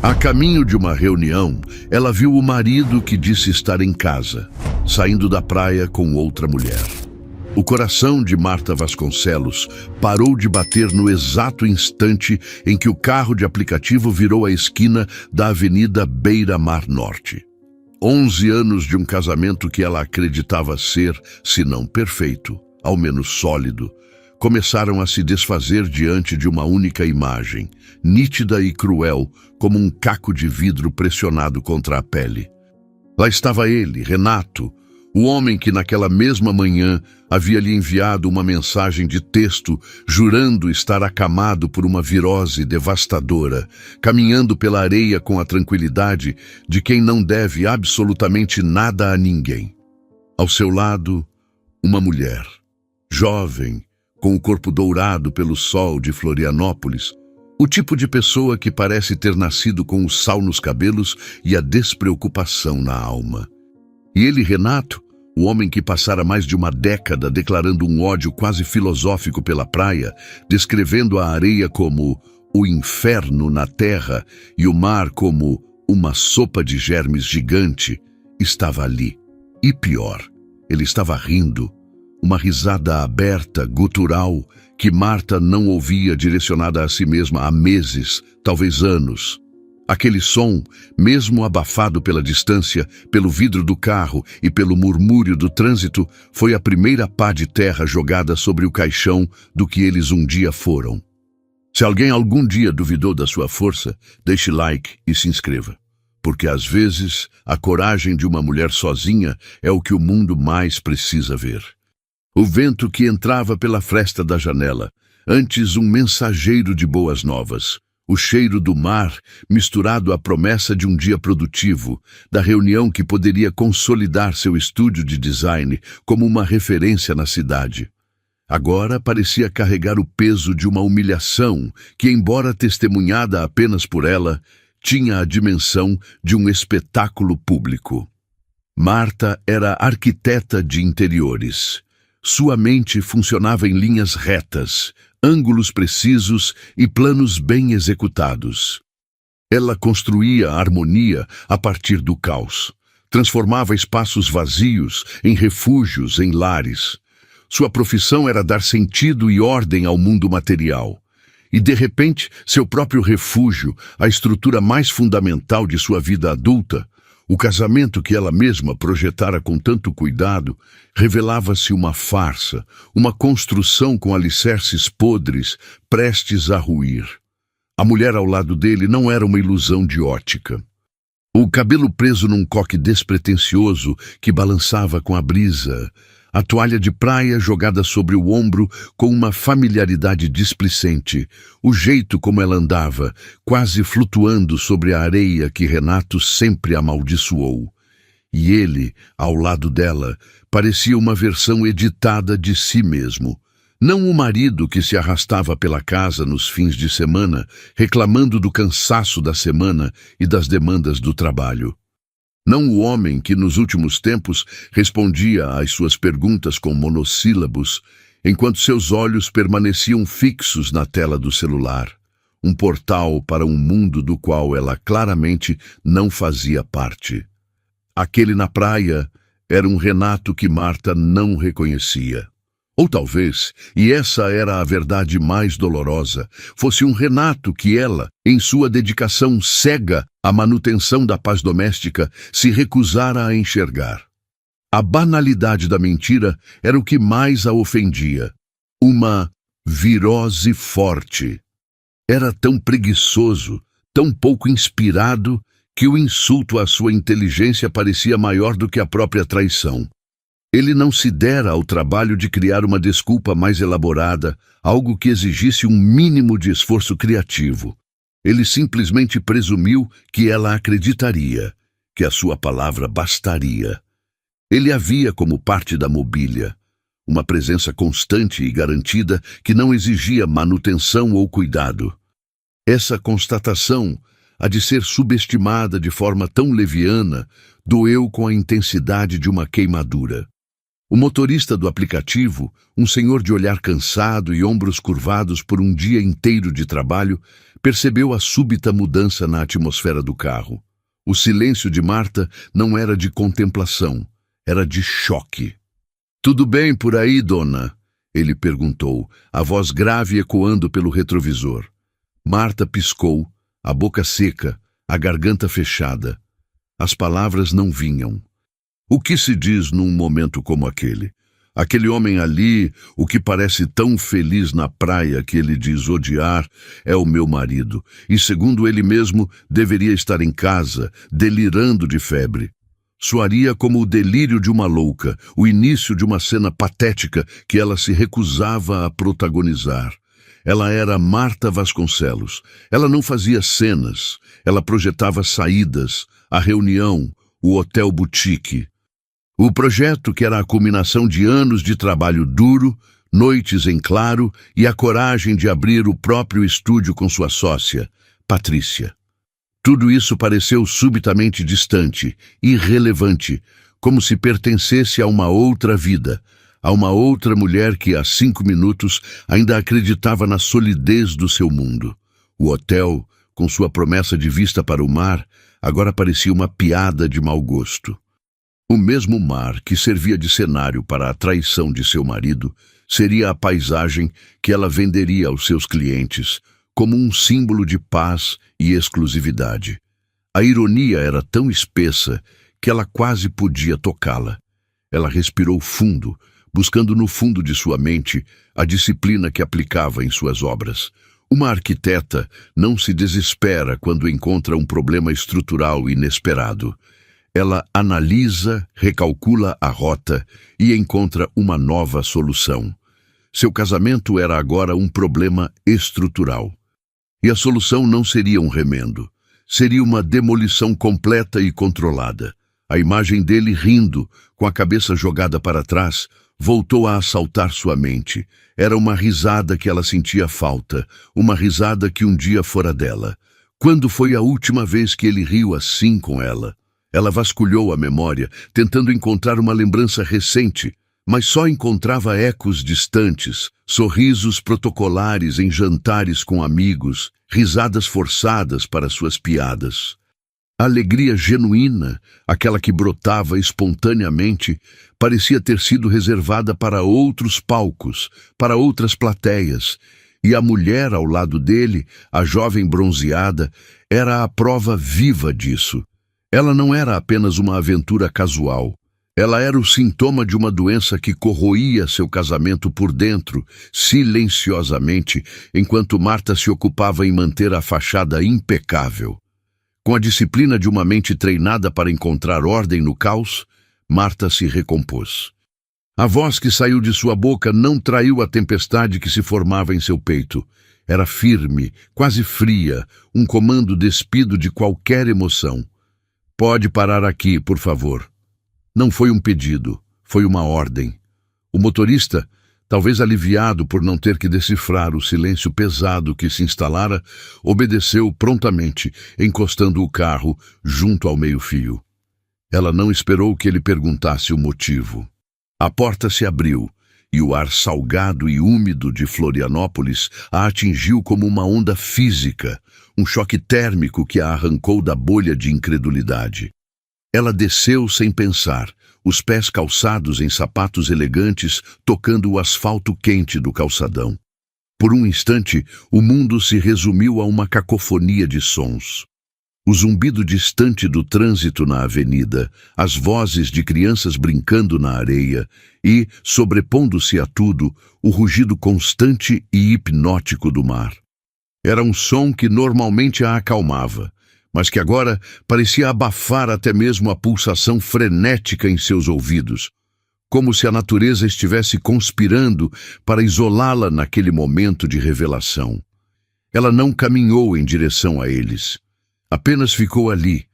A caminho de uma reunião, ela viu o marido que disse estar em casa, saindo da praia com outra mulher. O coração de Marta Vasconcelos parou de bater no exato instante em que o carro de aplicativo virou a esquina da Avenida Beira-Mar Norte. 11 anos de um casamento que ela acreditava ser, se não perfeito, ao menos sólido, começaram a se desfazer diante de uma única imagem, nítida e cruel, como um caco de vidro pressionado contra a pele. Lá estava ele, Renato, o homem que naquela mesma manhã havia lhe enviado uma mensagem de texto jurando estar acamado por uma virose devastadora, caminhando pela areia com a tranquilidade de quem não deve absolutamente nada a ninguém. Ao seu lado, uma mulher, jovem, com o corpo dourado pelo sol de Florianópolis, o tipo de pessoa que parece ter nascido com o sal nos cabelos e a despreocupação na alma. E ele, Renato, o homem que passara mais de uma década declarando um ódio quase filosófico pela praia, descrevendo a areia como o inferno na terra e o mar como uma sopa de germes gigante, estava ali. E pior, ele estava rindo, uma risada aberta, gutural, que Marta não ouvia direcionada a si mesma há meses, talvez anos. Aquele som, mesmo abafado pela distância, pelo vidro do carro e pelo murmúrio do trânsito, foi a primeira pá de terra jogada sobre o caixão do que eles um dia foram. Se alguém algum dia duvidou da sua força, deixe like e se inscreva. Porque às vezes a coragem de uma mulher sozinha é o que o mundo mais precisa ver. O vento que entrava pela fresta da janela, antes um mensageiro de boas novas. O cheiro do mar, misturado à promessa de um dia produtivo, da reunião que poderia consolidar seu estúdio de design como uma referência na cidade. Agora parecia carregar o peso de uma humilhação que, embora testemunhada apenas por ela, tinha a dimensão de um espetáculo público. Marta era arquiteta de interiores. Sua mente funcionava em linhas retas, ângulos precisos e planos bem executados. Ela construía a harmonia a partir do caos, transformava espaços vazios em refúgios, em lares. Sua profissão era dar sentido e ordem ao mundo material. E, de repente, seu próprio refúgio, a estrutura mais fundamental de sua vida adulta, o casamento que ela mesma projetara com tanto cuidado, revelava-se uma farsa, uma construção com alicerces podres, prestes a ruir. A mulher ao lado dele não era uma ilusão de ótica. O cabelo preso num coque despretensioso que balançava com a brisa, a toalha de praia jogada sobre o ombro com uma familiaridade displicente, o jeito como ela andava, quase flutuando sobre a areia que Renato sempre amaldiçoou. E ele, ao lado dela, parecia uma versão editada de si mesmo. Não o marido que se arrastava pela casa nos fins de semana, reclamando do cansaço da semana e das demandas do trabalho. Não o homem que nos últimos tempos respondia às suas perguntas com monossílabos, enquanto seus olhos permaneciam fixos na tela do celular, um portal para um mundo do qual ela claramente não fazia parte. Aquele na praia era um Renato que Marta não reconhecia. Ou talvez, e essa era a verdade mais dolorosa, fosse um Renato que ela, em sua dedicação cega à manutenção da paz doméstica, se recusara a enxergar. A banalidade da mentira era o que mais a ofendia. Uma virose forte. Era tão preguiçoso, tão pouco inspirado, que o insulto à sua inteligência parecia maior do que a própria traição. Ele não se dera ao trabalho de criar uma desculpa mais elaborada, algo que exigisse um mínimo de esforço criativo. Ele simplesmente presumiu que ela acreditaria, que a sua palavra bastaria. Ele a via como parte da mobília, uma presença constante e garantida que não exigia manutenção ou cuidado. Essa constatação, a de ser subestimada de forma tão leviana, doeu com a intensidade de uma queimadura. O motorista do aplicativo, um senhor de olhar cansado e ombros curvados por um dia inteiro de trabalho, Percebeu a súbita mudança na atmosfera do carro. O silêncio de Marta não era de contemplação, era de choque. "Tudo bem por aí, dona?" ele perguntou, a voz grave ecoando pelo retrovisor. Marta piscou, a boca seca, a garganta fechada. As palavras não vinham. O que se diz num momento como aquele? Aquele homem ali, o que parece tão feliz na praia que ele diz odiar, é o meu marido, e segundo ele mesmo, deveria estar em casa, delirando de febre. Soaria como o delírio de uma louca, o início de uma cena patética que ela se recusava a protagonizar. Ela era Marta Vasconcelos. Ela não fazia cenas, ela projetava saídas, a reunião, o hotel boutique. O projeto que era a culminação de anos de trabalho duro, noites em claro e a coragem de abrir o próprio estúdio com sua sócia, Patrícia. Tudo isso pareceu subitamente distante, irrelevante, como se pertencesse a uma outra vida, a uma outra mulher que há 5 minutos ainda acreditava na solidez do seu mundo. O hotel, com sua promessa de vista para o mar, agora parecia uma piada de mau gosto. O mesmo mar que servia de cenário para a traição de seu marido seria a paisagem que ela venderia aos seus clientes, como um símbolo de paz e exclusividade. A ironia era tão espessa que ela quase podia tocá-la. Ela respirou fundo, buscando no fundo de sua mente a disciplina que aplicava em suas obras. Uma arquiteta não se desespera quando encontra um problema estrutural inesperado. Ela analisa, recalcula a rota e encontra uma nova solução. Seu casamento era agora um problema estrutural. E a solução não seria um remendo. Seria uma demolição completa e controlada. A imagem dele rindo, com a cabeça jogada para trás, voltou a assaltar sua mente. Era uma risada que ela sentia falta, uma risada que um dia fora dela. Quando foi a última vez que ele riu assim com ela? Ela vasculhou a memória, tentando encontrar uma lembrança recente, mas só encontrava ecos distantes, sorrisos protocolares em jantares com amigos, risadas forçadas para suas piadas. A alegria genuína, aquela que brotava espontaneamente, parecia ter sido reservada para outros palcos, para outras plateias, e a mulher ao lado dele, a jovem bronzeada, era a prova viva disso. Ela não era apenas uma aventura casual. Ela era o sintoma de uma doença que corroía seu casamento por dentro, silenciosamente, enquanto Marta se ocupava em manter a fachada impecável. Com a disciplina de uma mente treinada para encontrar ordem no caos, Marta se recompôs. A voz que saiu de sua boca não traiu a tempestade que se formava em seu peito. Era firme, quase fria, um comando despido de qualquer emoção. "Pode parar aqui, por favor." Não foi um pedido, foi uma ordem. O motorista, talvez aliviado por não ter que decifrar o silêncio pesado que se instalara, obedeceu prontamente, encostando o carro junto ao meio-fio. Ela não esperou que ele perguntasse o motivo. A porta se abriu, e o ar salgado e úmido de Florianópolis a atingiu como uma onda física, um choque térmico que a arrancou da bolha de incredulidade. Ela desceu sem pensar, os pés calçados em sapatos elegantes, tocando o asfalto quente do calçadão. Por um instante, o mundo se resumiu a uma cacofonia de sons. O zumbido distante do trânsito na avenida, as vozes de crianças brincando na areia e, sobrepondo-se a tudo, o rugido constante e hipnótico do mar. Era um som que normalmente a acalmava, mas que agora parecia abafar até mesmo a pulsação frenética em seus ouvidos, como se a natureza estivesse conspirando para isolá-la naquele momento de revelação. Ela não caminhou em direção a eles. Apenas ficou ali,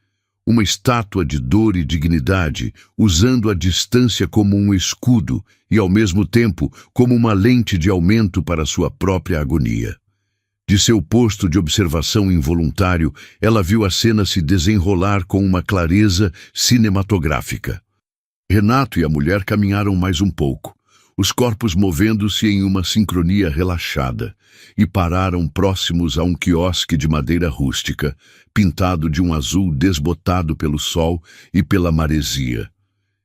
uma estátua de dor e dignidade, usando a distância como um escudo e, ao mesmo tempo, como uma lente de aumento para sua própria agonia. De seu posto de observação involuntário, ela viu a cena se desenrolar com uma clareza cinematográfica. Renato e a mulher caminharam mais um pouco. os corpos movendo-se em uma sincronia relaxada, e pararam próximos a um quiosque de madeira rústica, pintado de um azul desbotado pelo sol e pela maresia.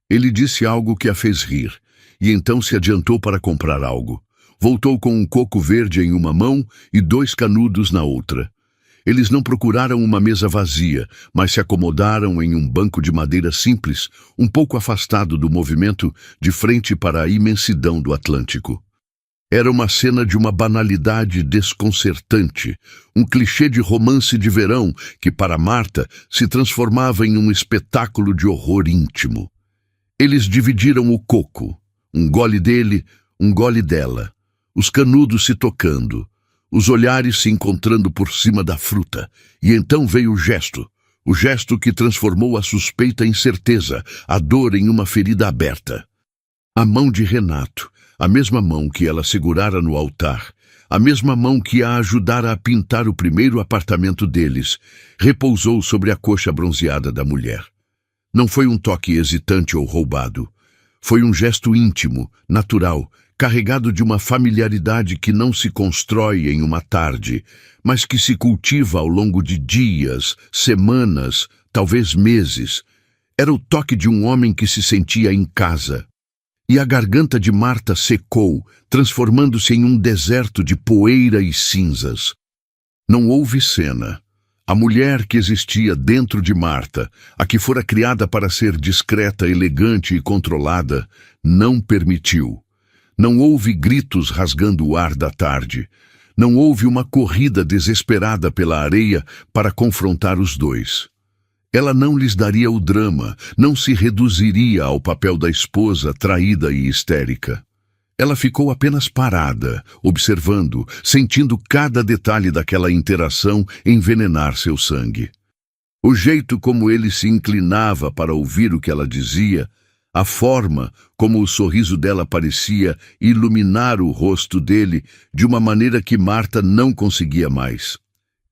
Ele disse algo que a fez rir, e então se adiantou para comprar algo. Voltou com um coco verde em uma mão e 2 canudos na outra. Eles não procuraram uma mesa vazia, mas se acomodaram em um banco de madeira simples, um pouco afastado do movimento, de frente para a imensidão do Atlântico. Era uma cena de uma banalidade desconcertante, um clichê de romance de verão que, para Marta, se transformava em um espetáculo de horror íntimo. Eles dividiram o coco, um gole dele, um gole dela, os canudos se tocando, os olhares se encontrando por cima da fruta, e então veio o gesto que transformou a suspeita em certeza, a dor em uma ferida aberta. A mão de Renato, a mesma mão que ela segurara no altar, a mesma mão que a ajudara a pintar o primeiro apartamento deles, repousou sobre a coxa bronzeada da mulher. Não foi um toque hesitante ou roubado. Foi um gesto íntimo, natural, carregado de uma familiaridade que não se constrói em uma tarde, mas que se cultiva ao longo de dias, semanas, talvez meses. Era o toque de um homem que se sentia em casa. E a garganta de Marta secou, transformando-se em um deserto de poeira e cinzas. Não houve cena. A mulher que existia dentro de Marta, a que fora criada para ser discreta, elegante e controlada, não permitiu. Não houve gritos rasgando o ar da tarde. Não houve uma corrida desesperada pela areia para confrontar os dois. Ela não lhes daria o drama, não se reduziria ao papel da esposa traída e histérica. Ela ficou apenas parada, observando, sentindo cada detalhe daquela interação envenenar seu sangue. O jeito como ele se inclinava para ouvir o que ela dizia, a forma como o sorriso dela parecia iluminar o rosto dele de uma maneira que Marta não conseguia mais.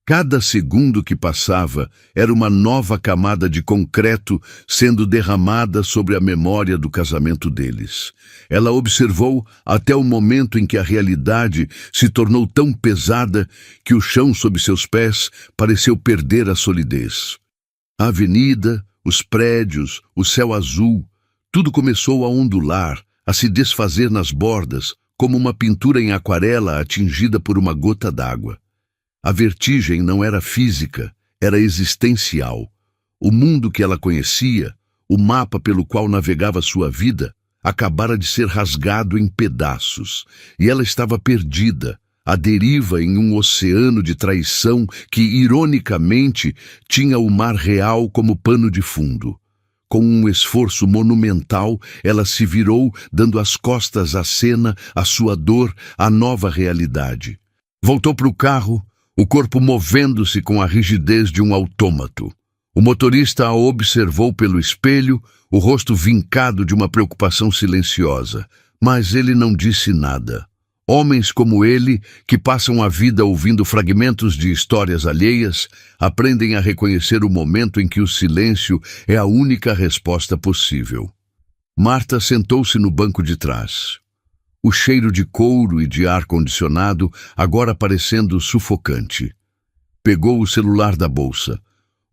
Cada segundo que passava era uma nova camada de concreto sendo derramada sobre a memória do casamento deles. Ela observou até o momento em que a realidade se tornou tão pesada que o chão sob seus pés pareceu perder a solidez. A avenida, os prédios, o céu azul, tudo começou a ondular, a se desfazer nas bordas, como uma pintura em aquarela atingida por uma gota d'água. A vertigem não era física, era existencial. O mundo que ela conhecia, o mapa pelo qual navegava sua vida, acabara de ser rasgado em pedaços, e ela estava perdida, à deriva em um oceano de traição que, ironicamente, tinha o mar real como pano de fundo. Com um esforço monumental, ela se virou, dando as costas à cena, à sua dor, à nova realidade. Voltou para o carro, o corpo movendo-se com a rigidez de um autômato. O motorista a observou pelo espelho, o rosto vincado de uma preocupação silenciosa, mas ele não disse nada. Homens como ele, que passam a vida ouvindo fragmentos de histórias alheias, aprendem a reconhecer o momento em que o silêncio é a única resposta possível. Marta sentou-se no banco de trás. O cheiro de couro e de ar-condicionado agora parecendo sufocante. Pegou o celular da bolsa,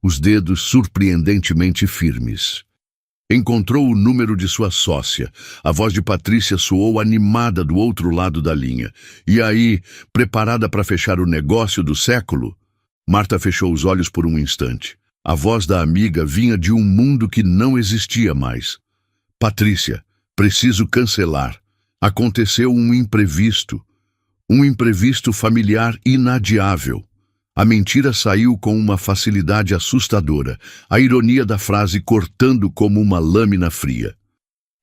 os dedos surpreendentemente firmes. Encontrou o número de sua sócia. A voz de Patrícia soou animada do outro lado da linha. E aí, preparada para fechar o negócio do século? Marta fechou os olhos por um instante. A voz da amiga vinha de um mundo que não existia mais. Patrícia, preciso cancelar. Aconteceu um imprevisto familiar inadiável. A mentira saiu com uma facilidade assustadora, a ironia da frase cortando como uma lâmina fria.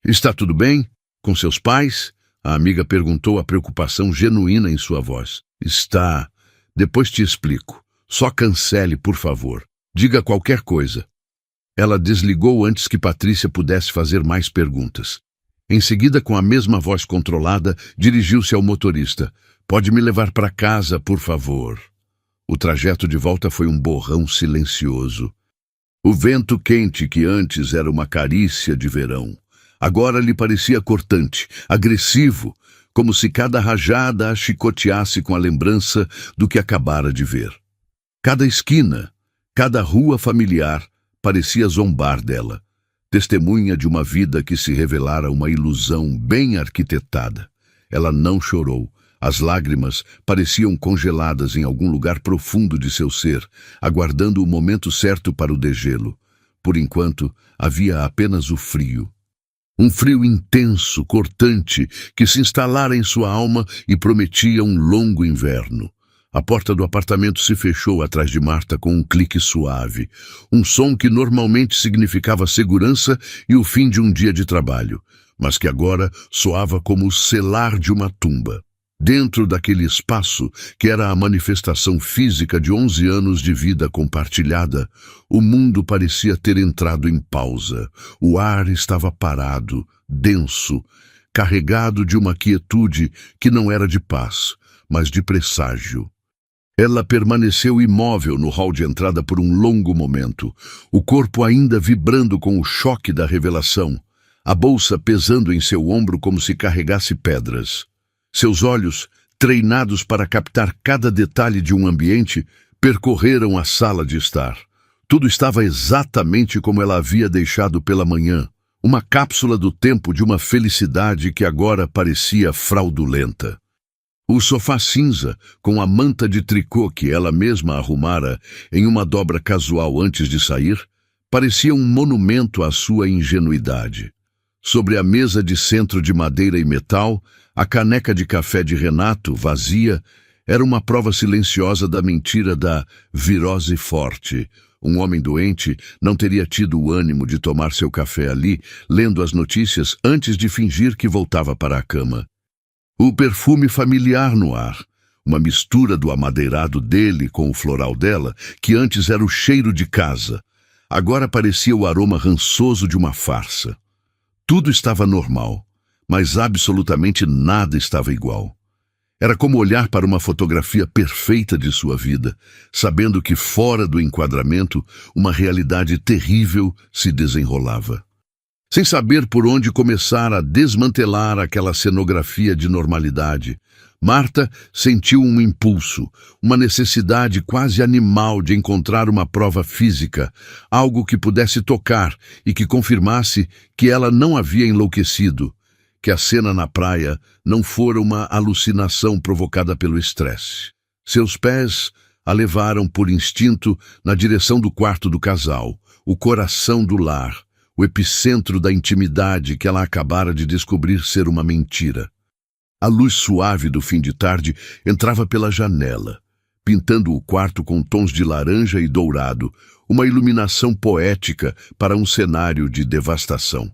Está tudo bem? Com seus pais? A amiga perguntou, a preocupação genuína em sua voz. Está. Depois te explico. Só cancele, por favor. Diga qualquer coisa. Ela desligou antes que Patrícia pudesse fazer mais perguntas. Em seguida, com a mesma voz controlada, dirigiu-se ao motorista. Pode me levar para casa, por favor. O trajeto de volta foi um borrão silencioso. O vento quente que antes era uma carícia de verão, Agora lhe parecia cortante, agressivo, como se cada rajada a chicoteasse com a lembrança do que acabara de ver. Cada esquina, cada rua familiar parecia zombar dela, testemunha de uma vida que se revelara uma ilusão bem arquitetada. Ela não chorou. As lágrimas pareciam congeladas em algum lugar profundo de seu ser, aguardando o momento certo para o degelo. Por enquanto, havia apenas o frio. Um frio intenso, cortante, que se instalara em sua alma e prometia um longo inverno. A porta do apartamento se fechou atrás de Marta com um clique suave, um som que normalmente significava segurança e o fim de um dia de trabalho, mas que agora soava como o selar de uma tumba. Dentro daquele espaço, que era a manifestação física de 11 anos de vida compartilhada, o mundo parecia ter entrado em pausa. O ar estava parado, denso, carregado de uma quietude que não era de paz, mas de presságio. Ela permaneceu imóvel no hall de entrada por um longo momento, o corpo ainda vibrando com o choque da revelação, a bolsa pesando em seu ombro como se carregasse pedras. Seus olhos, treinados para captar cada detalhe de um ambiente, percorreram a sala de estar. Tudo estava exatamente como ela havia deixado pela manhã, uma cápsula do tempo de uma felicidade que agora parecia fraudulenta. O sofá cinza, com a manta de tricô que ela mesma arrumara em uma dobra casual antes de sair, parecia um monumento à sua ingenuidade. Sobre a mesa de centro de madeira e metal, a caneca de café de Renato, vazia, era uma prova silenciosa da mentira da virose forte. Um homem doente não teria tido o ânimo de tomar seu café ali, lendo as notícias antes de fingir que voltava para a cama. O perfume familiar no ar, uma mistura do amadeirado dele com o floral dela, que antes era o cheiro de casa, agora parecia o aroma rançoso de uma farsa. Tudo estava normal, mas absolutamente nada estava igual. Era como olhar para uma fotografia perfeita de sua vida, sabendo que fora do enquadramento, uma realidade terrível se desenrolava. Sem saber por onde começar a desmantelar aquela cenografia de normalidade, Marta sentiu um impulso, uma necessidade quase animal de encontrar uma prova física, algo que pudesse tocar e que confirmasse que ela não havia enlouquecido, que a cena na praia não fora uma alucinação provocada pelo estresse. Seus pés a levaram por instinto na direção do quarto do casal, o coração do lar, o epicentro da intimidade que ela acabara de descobrir ser uma mentira. A luz suave do fim de tarde entrava pela janela, pintando o quarto com tons de laranja e dourado, uma iluminação poética para um cenário de devastação.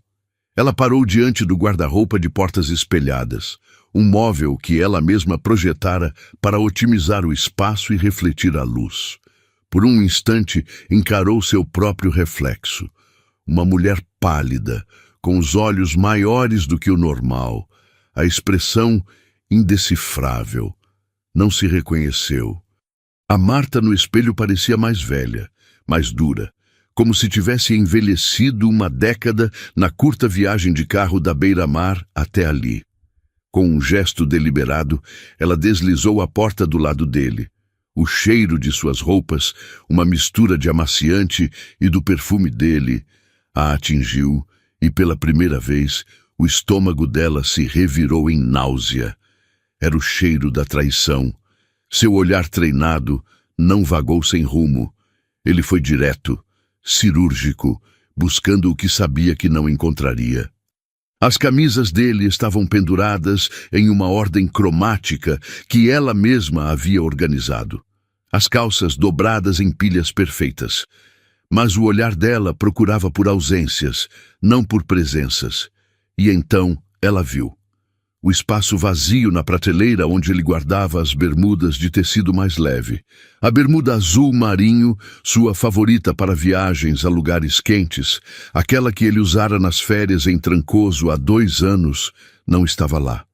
Ela parou diante do guarda-roupa de portas espelhadas, um móvel que ela mesma projetara para otimizar o espaço e refletir a luz. Por um instante, encarou seu próprio reflexo. Uma mulher pálida, com os olhos maiores do que o normal, a expressão indecifrável. Não se reconheceu. A Marta no espelho parecia mais velha, mais dura, como se tivesse envelhecido uma década na curta viagem de carro da beira-mar até ali. Com um gesto deliberado, ela deslizou a porta do lado dele. O cheiro de suas roupas, uma mistura de amaciante e do perfume dele, a atingiu e, pela primeira vez, o estômago dela se revirou em náusea. Era o cheiro da traição. Seu olhar treinado não vagou sem rumo. Ele foi direto, cirúrgico, buscando o que sabia que não encontraria. As camisas dele estavam penduradas em uma ordem cromática que ela mesma havia organizado. As calças dobradas em pilhas perfeitas. Mas o olhar dela procurava por ausências, não por presenças. E então ela viu. O espaço vazio na prateleira onde ele guardava as bermudas de tecido mais leve. A bermuda azul marinho, sua favorita para viagens a lugares quentes, aquela que ele usara nas férias em Trancoso há 2 anos, não estava lá.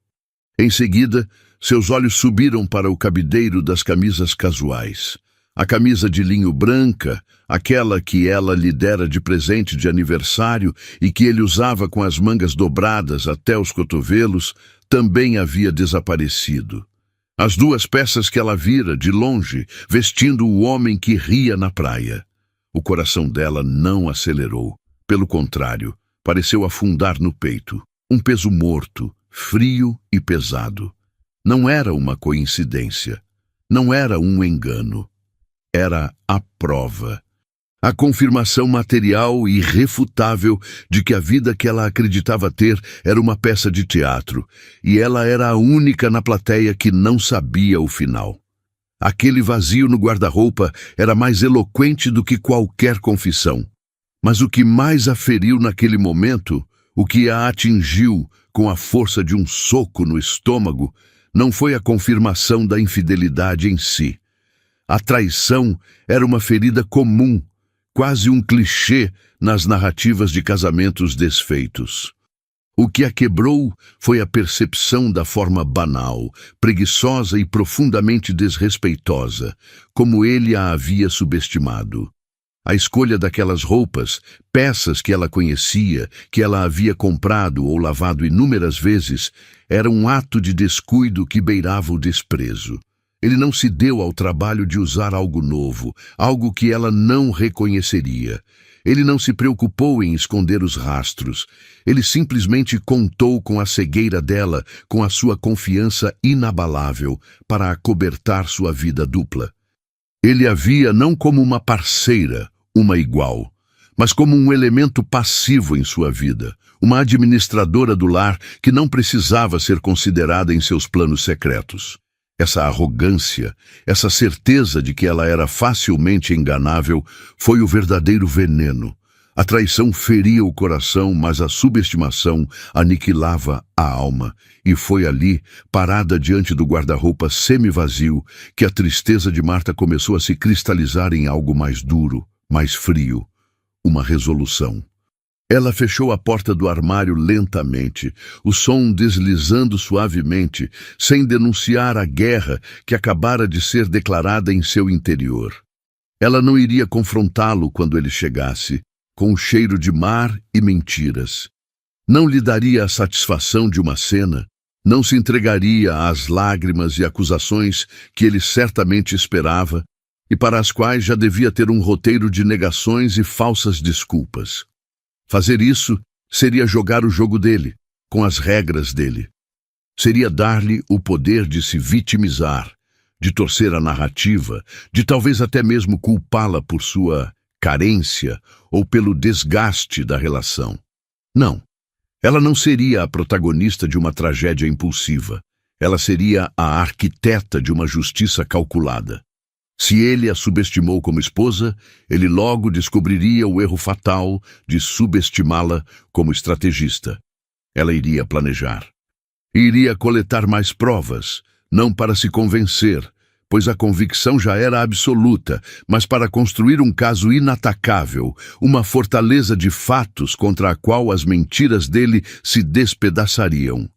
Em seguida, seus olhos subiram para o cabideiro das camisas casuais. A camisa de linho branca, aquela que ela lhe dera de presente de aniversário e que ele usava com as mangas dobradas até os cotovelos, também havia desaparecido. As duas peças que ela vira de longe, vestindo o homem que ria na praia. O coração dela não acelerou. Pelo contrário, pareceu afundar no peito. Um peso morto, frio e pesado. Não era uma coincidência. Não era um engano. Era a prova. A confirmação material e irrefutável de que a vida que ela acreditava ter era uma peça de teatro, e ela era a única na plateia que não sabia o final. Aquele vazio no guarda-roupa era mais eloquente do que qualquer confissão. Mas o que mais a feriu naquele momento, o que a atingiu com a força de um soco no estômago, não foi a confirmação da infidelidade em si. A traição era uma ferida comum, quase um clichê nas narrativas de casamentos desfeitos. O que a quebrou foi a percepção da forma banal, preguiçosa e profundamente desrespeitosa, como ele a havia subestimado. A escolha daquelas roupas, peças que ela conhecia, que ela havia comprado ou lavado inúmeras vezes, era um ato de descuido que beirava o desprezo. Ele não se deu ao trabalho de usar algo novo, algo que ela não reconheceria. Ele não se preocupou em esconder os rastros. Ele simplesmente contou com a cegueira dela, com a sua confiança inabalável, para acobertar sua vida dupla. Ele a via não como uma parceira, uma igual, mas como um elemento passivo em sua vida, uma administradora do lar que não precisava ser considerada em seus planos secretos. Essa arrogância, essa certeza de que ela era facilmente enganável, foi o verdadeiro veneno. A traição feria o coração, mas a subestimação aniquilava a alma. E foi ali, parada diante do guarda-roupa semi-vazio, que a tristeza de Marta começou a se cristalizar em algo mais duro, mais frio, uma resolução. Ela fechou a porta do armário lentamente, o som deslizando suavemente, sem denunciar a guerra que acabara de ser declarada em seu interior. Ela não iria confrontá-lo quando ele chegasse, com o cheiro de mar e mentiras. Não lhe daria a satisfação de uma cena, não se entregaria às lágrimas e acusações que ele certamente esperava e para as quais já devia ter um roteiro de negações e falsas desculpas. Fazer isso seria jogar o jogo dele, com as regras dele. Seria dar-lhe o poder de se vitimizar, de torcer a narrativa, de talvez até mesmo culpá-la por sua carência ou pelo desgaste da relação. Não, ela não seria a protagonista de uma tragédia impulsiva. Ela seria a arquiteta de uma justiça calculada. Se ele a subestimou como esposa, ele logo descobriria o erro fatal de subestimá-la como estrategista. Ela iria planejar. Iria coletar mais provas, não para se convencer, pois a convicção já era absoluta, mas para construir um caso inatacável, uma fortaleza de fatos contra a qual as mentiras dele se despedaçariam.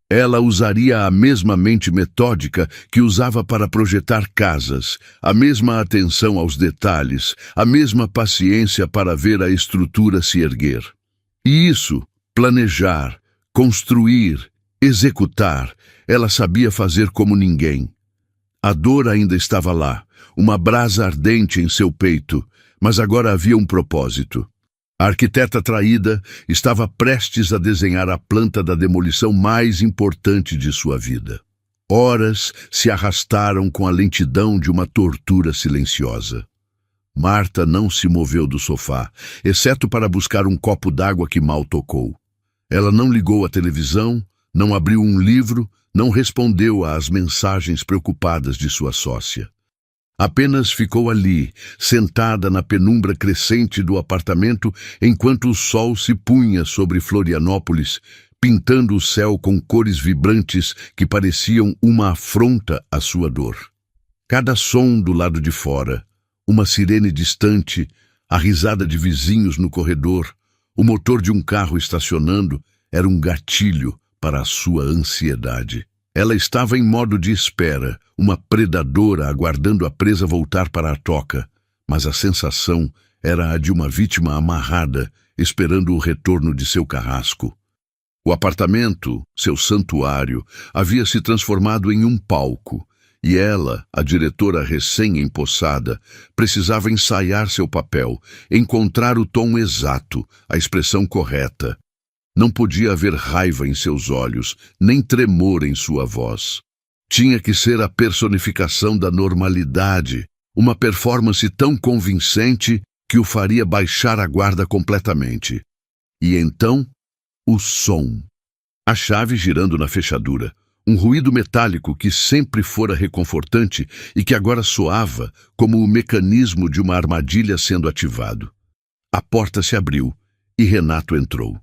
Ela usaria a mesma mente metódica que usava para projetar casas, a mesma atenção aos detalhes, a mesma paciência para ver a estrutura se erguer. E isso, planejar, construir, executar, ela sabia fazer como ninguém. A dor ainda estava lá, uma brasa ardente em seu peito, mas agora havia um propósito. A arquiteta traída estava prestes a desenhar a planta da demolição mais importante de sua vida. Horas se arrastaram com a lentidão de uma tortura silenciosa. Marta não se moveu do sofá, exceto para buscar um copo d'água que mal tocou. Ela não ligou a televisão, não abriu um livro, não respondeu às mensagens preocupadas de sua sócia. Apenas ficou ali, sentada na penumbra crescente do apartamento, enquanto o sol se punha sobre Florianópolis, pintando o céu com cores vibrantes que pareciam uma afronta à sua dor. Cada som do lado de fora, uma sirene distante, a risada de vizinhos no corredor, o motor de um carro estacionando, era um gatilho para a sua ansiedade. Ela estava em modo de espera, uma predadora aguardando a presa voltar para a toca, mas a sensação era a de uma vítima amarrada, esperando o retorno de seu carrasco. O apartamento, seu santuário, havia se transformado em um palco, e ela, a diretora recém-empossada, precisava ensaiar seu papel, encontrar o tom exato, a expressão correta. Não podia haver raiva em seus olhos, nem tremor em sua voz. Tinha que ser a personificação da normalidade, uma performance tão convincente que o faria baixar a guarda completamente. E então, o som. A chave girando na fechadura, um ruído metálico que sempre fora reconfortante e que agora soava como o mecanismo de uma armadilha sendo ativado. A porta se abriu e Renato entrou.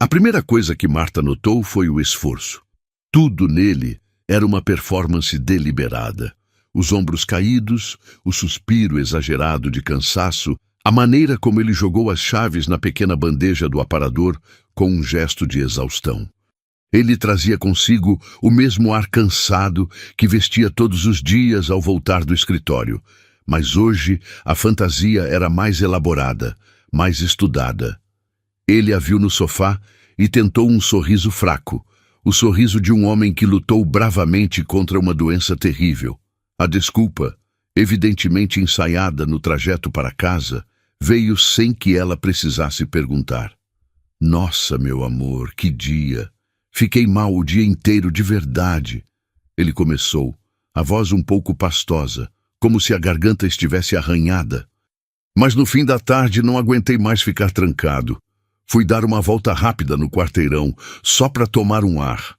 A primeira coisa que Marta notou foi o esforço. Tudo nele era uma performance deliberada. Os ombros caídos, o suspiro exagerado de cansaço, a maneira como ele jogou as chaves na pequena bandeja do aparador com um gesto de exaustão. Ele trazia consigo o mesmo ar cansado que vestia todos os dias ao voltar do escritório, mas hoje a fantasia era mais elaborada, mais estudada. Ele a viu no sofá e tentou um sorriso fraco, o sorriso de um homem que lutou bravamente contra uma doença terrível. A desculpa, evidentemente ensaiada no trajeto para casa, veio sem que ela precisasse perguntar. Nossa, meu amor, que dia! Fiquei mal o dia inteiro de verdade. Ele começou, a voz um pouco pastosa, como se a garganta estivesse arranhada. Mas no fim da tarde não aguentei mais ficar trancado. Fui dar uma volta rápida no quarteirão, só para tomar um ar.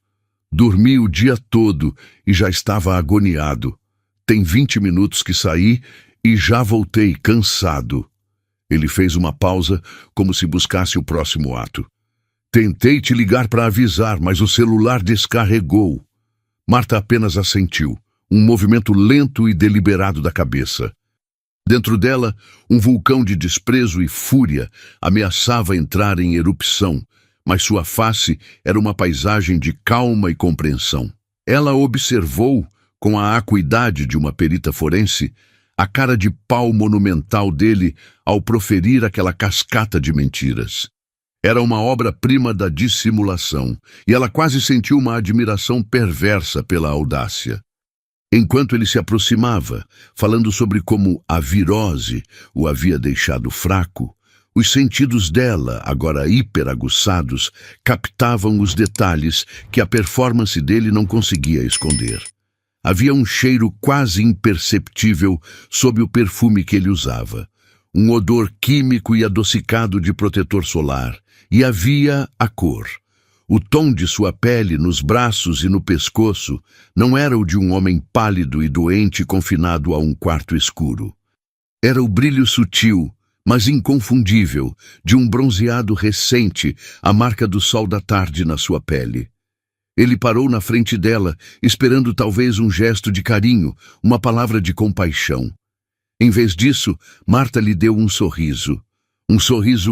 Dormi o dia todo e já estava agoniado. Tem 20 minutos que saí e já voltei cansado. Ele fez uma pausa, como se buscasse o próximo ato. Tentei te ligar para avisar, mas o celular descarregou. Marta apenas assentiu, um movimento lento e deliberado da cabeça. Dentro dela, um vulcão de desprezo e fúria ameaçava entrar em erupção, mas sua face era uma paisagem de calma e compreensão. Ela observou, com a acuidade de uma perita forense, a cara de pau monumental dele ao proferir aquela cascata de mentiras. Era uma obra-prima da dissimulação, e ela quase sentiu uma admiração perversa pela audácia. Enquanto ele se aproximava, falando sobre como a virose o havia deixado fraco, os sentidos dela, agora hiperaguçados, captavam os detalhes que a performance dele não conseguia esconder. Havia um cheiro quase imperceptível sob o perfume que ele usava, um odor químico e adocicado de protetor solar, e havia a cor. O tom de sua pele nos braços e no pescoço não era o de um homem pálido e doente confinado a um quarto escuro. Era o brilho sutil, mas inconfundível, de um bronzeado recente, a marca do sol da tarde na sua pele. Ele parou na frente dela, esperando talvez um gesto de carinho, uma palavra de compaixão. Em vez disso, Marta lhe deu um sorriso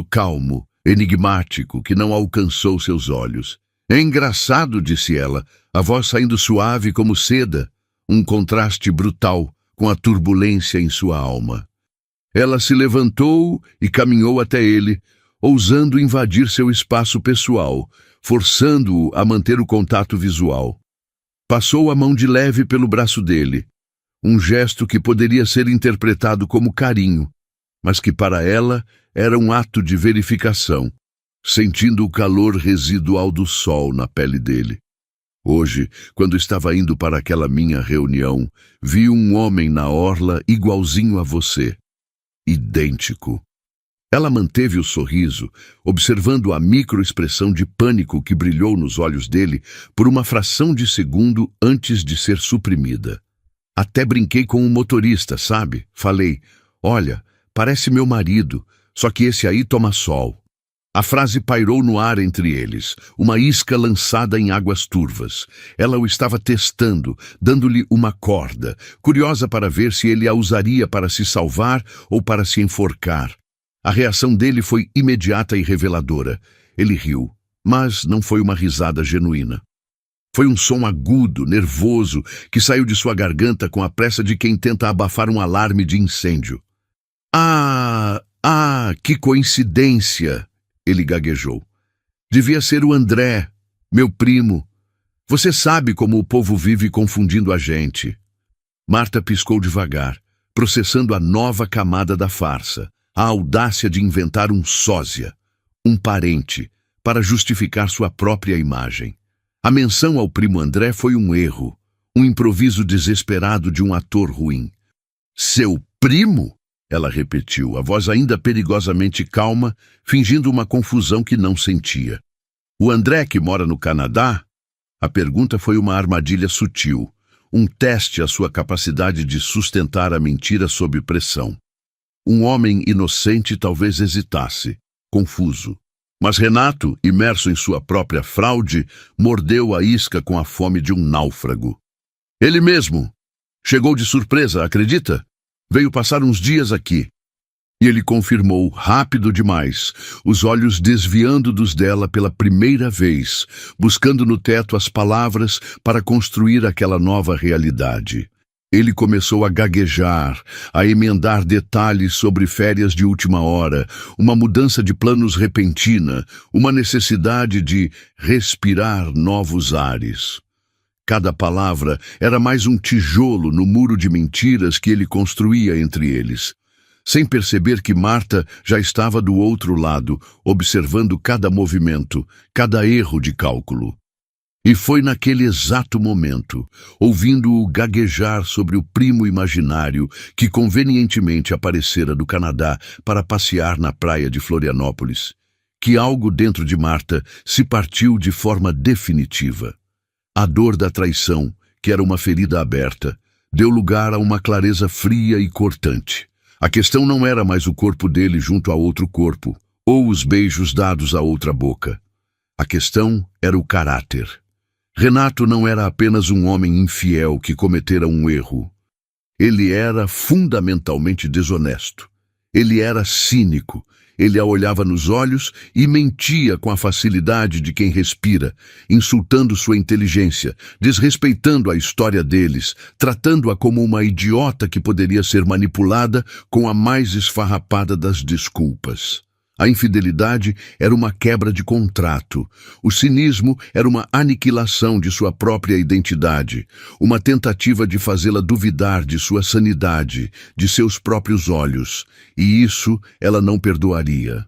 calmo, enigmático, que não alcançou seus olhos. É engraçado, disse ela, a voz saindo suave como seda, um contraste brutal com a turbulência em sua alma. Ela se levantou e caminhou até ele, ousando invadir seu espaço pessoal, forçando-o a manter o contato visual. Passou a mão de leve pelo braço dele, um gesto que poderia ser interpretado como carinho, mas que para ela era um ato de verificação, sentindo o calor residual do sol na pele dele. Hoje, quando estava indo para aquela minha reunião, vi um homem na orla igualzinho a você. Idêntico. Ela manteve o sorriso, observando a microexpressão de pânico que brilhou nos olhos dele por uma fração de segundo antes de ser suprimida. Até brinquei com um motorista, sabe? Falei, olha, parece meu marido, só que esse aí toma sol. A frase pairou no ar entre eles, uma isca lançada em águas turvas. Ela o estava testando, dando-lhe uma corda, curiosa para ver se ele a usaria para se salvar ou para se enforcar. A reação dele foi imediata e reveladora. Ele riu, mas não foi uma risada genuína. Foi um som agudo, nervoso, que saiu de sua garganta com a pressa de quem tenta abafar um alarme de incêndio. Que coincidência! Ele gaguejou. Devia ser o André, meu primo. Você sabe como o povo vive confundindo a gente. Marta piscou devagar, processando a nova camada da farsa, a audácia de inventar um sósia, um parente, para justificar sua própria imagem. A menção ao primo André foi um erro, um improviso desesperado de um ator ruim. Seu primo? Ela repetiu, a voz ainda perigosamente calma, fingindo uma confusão que não sentia. O André que mora no Canadá? A pergunta foi uma armadilha sutil, um teste à sua capacidade de sustentar a mentira sob pressão. Um homem inocente talvez hesitasse, confuso. Mas Renato, imerso em sua própria fraude, mordeu a isca com a fome de um náufrago. Ele mesmo. Chegou de surpresa, acredita? Veio passar uns dias aqui. E ele confirmou, rápido demais, os olhos desviando dos dela pela primeira vez, buscando no teto as palavras para construir aquela nova realidade. Ele começou a gaguejar, a emendar detalhes sobre férias de última hora, uma mudança de planos repentina, uma necessidade de respirar novos ares. Cada palavra era mais um tijolo no muro de mentiras que ele construía entre eles, sem perceber que Marta já estava do outro lado, observando cada movimento, cada erro de cálculo. E foi naquele exato momento, ouvindo-o gaguejar sobre o primo imaginário que convenientemente aparecera do Canadá para passear na praia de Florianópolis, que algo dentro de Marta se partiu de forma definitiva. A dor da traição, que era uma ferida aberta, deu lugar a uma clareza fria e cortante. A questão não era mais o corpo dele junto a outro corpo, ou os beijos dados a outra boca. A questão era o caráter. Renato não era apenas um homem infiel que cometera um erro. Ele era fundamentalmente desonesto. Ele era cínico. Ele a olhava nos olhos e mentia com a facilidade de quem respira, insultando sua inteligência, desrespeitando a história deles, tratando-a como uma idiota que poderia ser manipulada com a mais esfarrapada das desculpas. A infidelidade era uma quebra de contrato. O cinismo era uma aniquilação de sua própria identidade, uma tentativa de fazê-la duvidar de sua sanidade, de seus próprios olhos, e isso ela não perdoaria.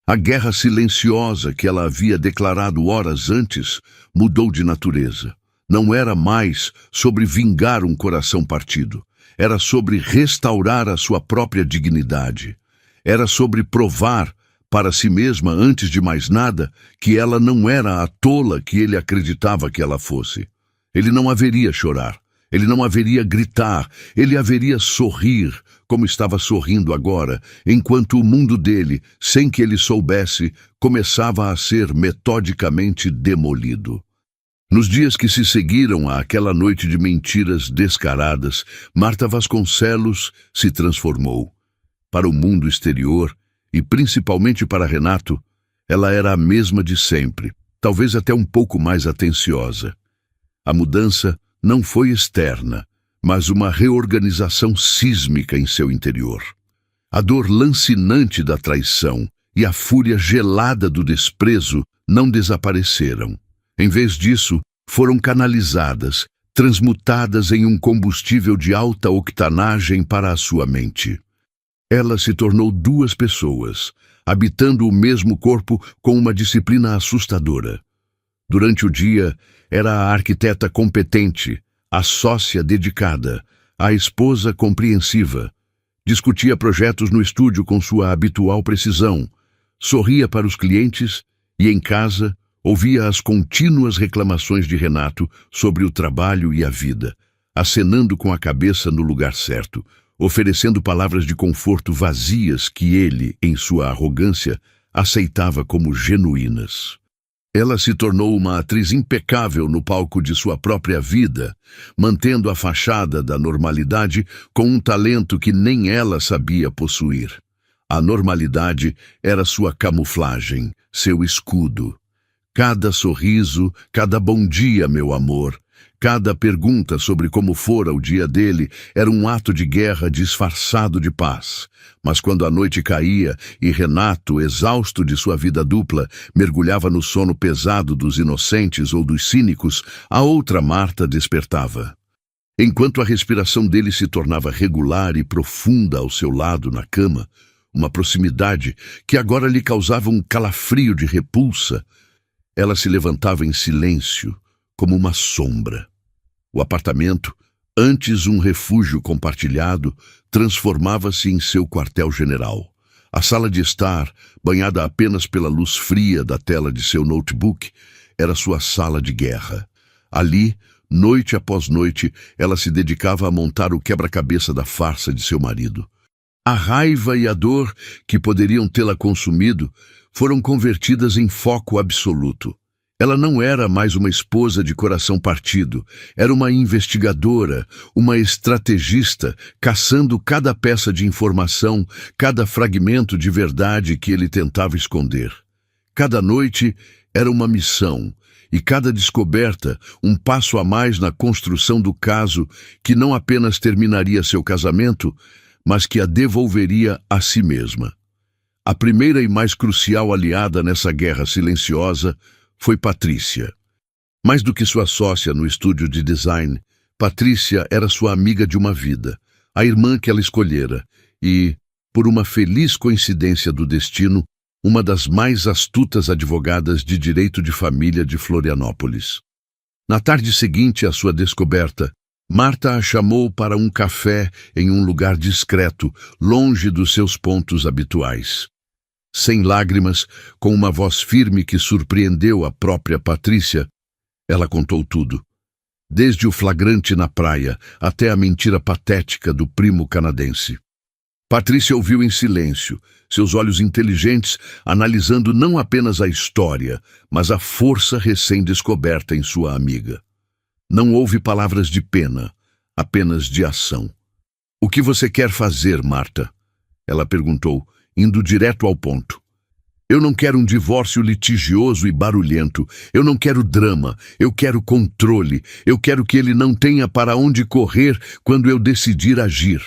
A guerra silenciosa que ela havia declarado horas antes mudou de natureza. Não era mais sobre vingar um coração partido. Era sobre restaurar a sua própria dignidade. Era sobre provar para si mesma, antes de mais nada, que ela não era a tola que ele acreditava que ela fosse. Ele não haveria chorar, ele não haveria gritar, ele haveria sorrir, como estava sorrindo agora, enquanto o mundo dele, sem que ele soubesse, começava a ser metodicamente demolido. Nos dias que se seguiram àquela noite de mentiras descaradas, Marta Vasconcelos se transformou. Para o mundo exterior, e principalmente para Renato, ela era a mesma de sempre, talvez até um pouco mais atenciosa. A mudança não foi externa, mas uma reorganização sísmica em seu interior. A dor lancinante da traição e a fúria gelada do desprezo não desapareceram. Em vez disso, foram canalizadas, transmutadas em um combustível de alta octanagem para a sua mente. Ela se tornou duas pessoas, habitando o mesmo corpo com uma disciplina assustadora. Durante o dia, era a arquiteta competente, a sócia dedicada, a esposa compreensiva. Discutia projetos no estúdio com sua habitual precisão, sorria para os clientes e, em casa, ouvia as contínuas reclamações de Renato sobre o trabalho e a vida, acenando com a cabeça no lugar certo, oferecendo palavras de conforto vazias que ele, em sua arrogância, aceitava como genuínas. Ela se tornou uma atriz impecável no palco de sua própria vida, mantendo a fachada da normalidade com um talento que nem ela sabia possuir. A normalidade era sua camuflagem, seu escudo. Cada sorriso, cada bom dia, meu amor, cada pergunta sobre como fora o dia dele era um ato de guerra disfarçado de paz. Mas quando a noite caía e Renato, exausto de sua vida dupla, mergulhava no sono pesado dos inocentes ou dos cínicos, a outra Marta despertava. Enquanto a respiração dele se tornava regular e profunda ao seu lado na cama, uma proximidade que agora lhe causava um calafrio de repulsa, ela se levantava em silêncio, como uma sombra. O apartamento, antes um refúgio compartilhado, transformava-se em seu quartel-general. A sala de estar, banhada apenas pela luz fria da tela de seu notebook, era sua sala de guerra. Ali, noite após noite, ela se dedicava a montar o quebra-cabeça da farsa de seu marido. A raiva e a dor que poderiam tê-la consumido foram convertidas em foco absoluto. Ela não era mais uma esposa de coração partido, era uma investigadora, uma estrategista, caçando cada peça de informação, cada fragmento de verdade que ele tentava esconder. Cada noite era uma missão, e cada descoberta um passo a mais na construção do caso que não apenas terminaria seu casamento, mas que a devolveria a si mesma. A primeira e mais crucial aliada nessa guerra silenciosa foi Patrícia. Mais do que sua sócia no estúdio de design, Patrícia era sua amiga de uma vida, a irmã que ela escolhera e, por uma feliz coincidência do destino, uma das mais astutas advogadas de direito de família de Florianópolis. Na tarde seguinte à sua descoberta, Marta a chamou para um café em um lugar discreto, longe dos seus pontos habituais. Sem lágrimas, com uma voz firme que surpreendeu a própria Patrícia, ela contou tudo. Desde o flagrante na praia até a mentira patética do primo canadense. Patrícia ouviu em silêncio, seus olhos inteligentes analisando não apenas a história, mas a força recém-descoberta em sua amiga. Não houve palavras de pena, apenas de ação. "O que você quer fazer, Marta?" Ela perguntou, indo direto ao ponto. "Eu não quero um divórcio litigioso e barulhento. Eu não quero drama. Eu quero controle. Eu quero que ele não tenha para onde correr quando eu decidir agir",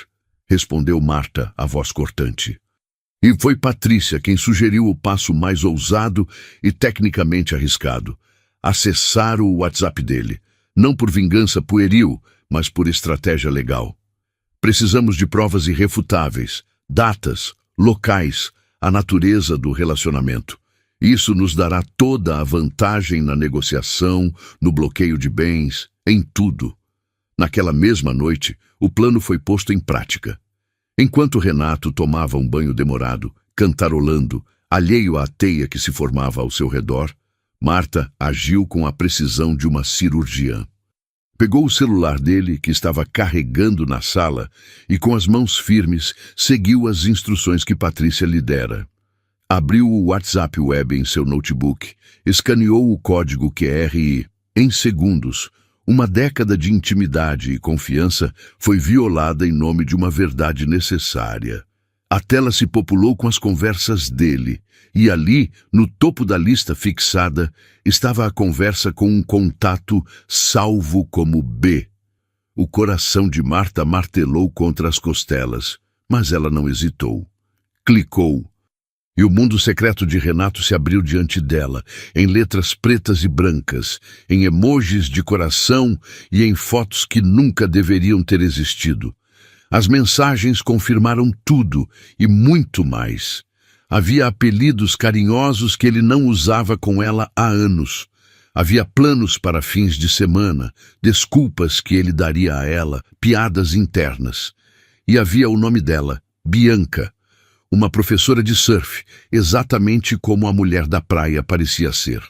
respondeu Marta, a voz cortante. E foi Patrícia quem sugeriu o passo mais ousado e tecnicamente arriscado: acessar o WhatsApp dele. Não por vingança pueril, mas por estratégia legal. "Precisamos de provas irrefutáveis, datas, locais, a natureza do relacionamento. Isso nos dará toda a vantagem na negociação, no bloqueio de bens, em tudo." Naquela mesma noite, o plano foi posto em prática. Enquanto Renato tomava um banho demorado, cantarolando, alheio à teia que se formava ao seu redor, Marta agiu com a precisão de uma cirurgiã. Pegou o celular dele, que estava carregando na sala, e com as mãos firmes seguiu as instruções que Patrícia lhe dera. Abriu o WhatsApp web em seu notebook, escaneou o código QR e, em segundos, uma década de intimidade e confiança foi violada em nome de uma verdade necessária. A tela se populou com as conversas dele, e ali, no topo da lista fixada, estava a conversa com um contato salvo como B. O coração de Marta martelou contra as costelas, mas ela não hesitou. Clicou. E o mundo secreto de Renato se abriu diante dela, em letras pretas e brancas, em emojis de coração e em fotos que nunca deveriam ter existido. As mensagens confirmaram tudo e muito mais. Havia apelidos carinhosos que ele não usava com ela há anos. Havia planos para fins de semana, desculpas que ele daria a ela, piadas internas. E havia o nome dela, Bianca, uma professora de surf, exatamente como a mulher da praia parecia ser.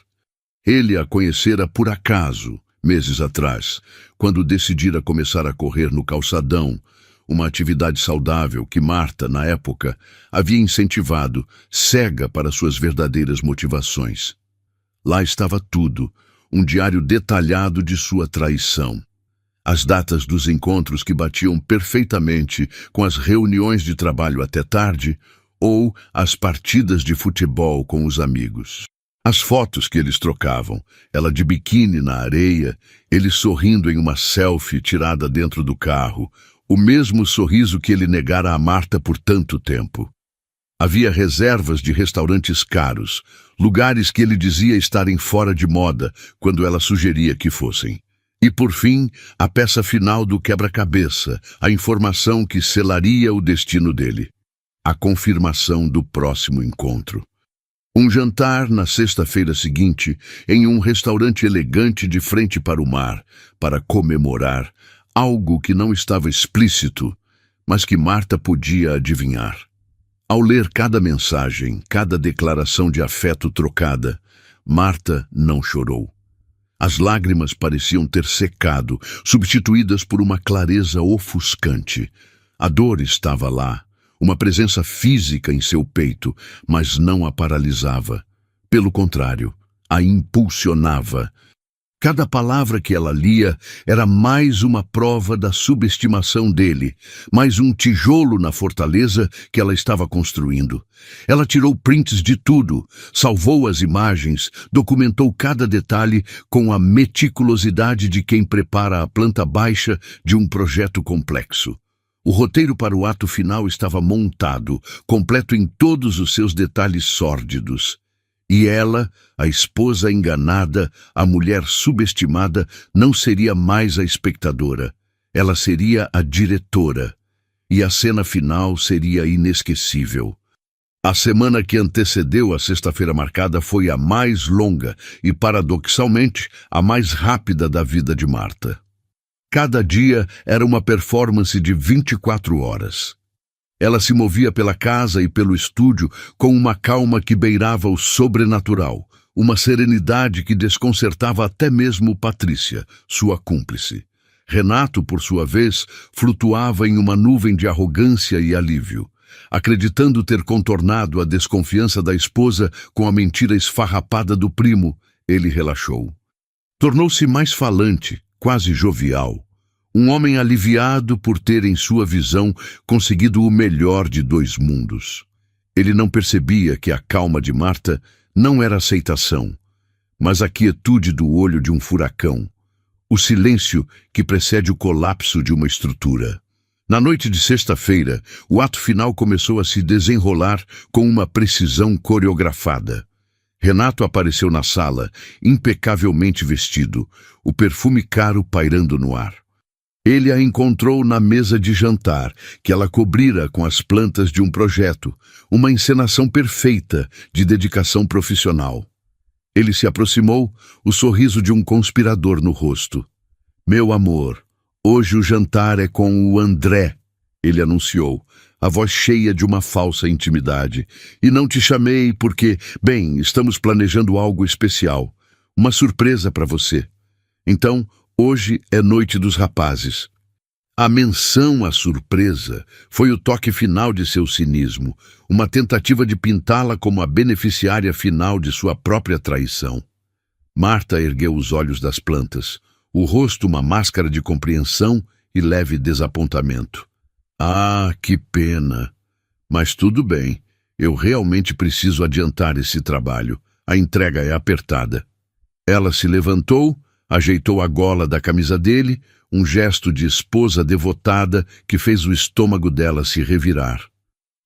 Ele a conhecera por acaso, meses atrás, quando decidira começar a correr no calçadão, uma atividade saudável que Marta, na época, havia incentivado, cega para suas verdadeiras motivações. Lá estava tudo, um diário detalhado de sua traição. As datas dos encontros que batiam perfeitamente com as reuniões de trabalho até tarde ou as partidas de futebol com os amigos. As fotos que eles trocavam, ela de biquíni na areia, ele sorrindo em uma selfie tirada dentro do carro, o mesmo sorriso que ele negara a Marta por tanto tempo. Havia reservas de restaurantes caros, lugares que ele dizia estarem fora de moda quando ela sugeria que fossem. E, por fim, a peça final do quebra-cabeça, a informação que selaria o destino dele. A confirmação do próximo encontro. Um jantar na sexta-feira seguinte, em um restaurante elegante de frente para o mar, para comemorar algo que não estava explícito, mas que Marta podia adivinhar. Ao ler cada mensagem, cada declaração de afeto trocada, Marta não chorou. As lágrimas pareciam ter secado, substituídas por uma clareza ofuscante. A dor estava lá, uma presença física em seu peito, mas não a paralisava. Pelo contrário, a impulsionava. Cada palavra que ela lia era mais uma prova da subestimação dele, mais um tijolo na fortaleza que ela estava construindo. Ela tirou prints de tudo, salvou as imagens, documentou cada detalhe com a meticulosidade de quem prepara a planta baixa de um projeto complexo. O roteiro para o ato final estava montado, completo em todos os seus detalhes sórdidos. E ela, a esposa enganada, a mulher subestimada, não seria mais a espectadora. Ela seria a diretora. E a cena final seria inesquecível. A semana que antecedeu a sexta-feira marcada foi a mais longa e, paradoxalmente, a mais rápida da vida de Marta. Cada dia era uma performance de 24 horas. Ela se movia pela casa e pelo estúdio com uma calma que beirava o sobrenatural, uma serenidade que desconcertava até mesmo Patrícia, sua cúmplice. Renato, por sua vez, flutuava em uma nuvem de arrogância e alívio. Acreditando ter contornado a desconfiança da esposa com a mentira esfarrapada do primo, ele relaxou. Tornou-se mais falante, quase jovial. Um homem aliviado por ter, em sua visão, conseguido o melhor de dois mundos. Ele não percebia que a calma de Marta não era aceitação, mas a quietude do olho de um furacão, o silêncio que precede o colapso de uma estrutura. Na noite de sexta-feira, o ato final começou a se desenrolar com uma precisão coreografada. Renato apareceu na sala, impecavelmente vestido, o perfume caro pairando no ar. Ele a encontrou na mesa de jantar, que ela cobrira com as plantas de um projeto, uma encenação perfeita de dedicação profissional. Ele se aproximou, o sorriso de um conspirador no rosto. "Meu amor, hoje o jantar é com o André", ele anunciou, a voz cheia de uma falsa intimidade. "E não te chamei porque, bem, estamos planejando algo especial, uma surpresa para você. Então, hoje é noite dos rapazes." A menção à surpresa foi o toque final de seu cinismo, uma tentativa de pintá-la como a beneficiária final de sua própria traição. Marta ergueu os olhos das plantas, o rosto uma máscara de compreensão e leve desapontamento. "Ah, que pena! Mas tudo bem, eu realmente preciso adiantar esse trabalho. A entrega é apertada." Ela se levantou, ajeitou a gola da camisa dele, um gesto de esposa devotada que fez o estômago dela se revirar.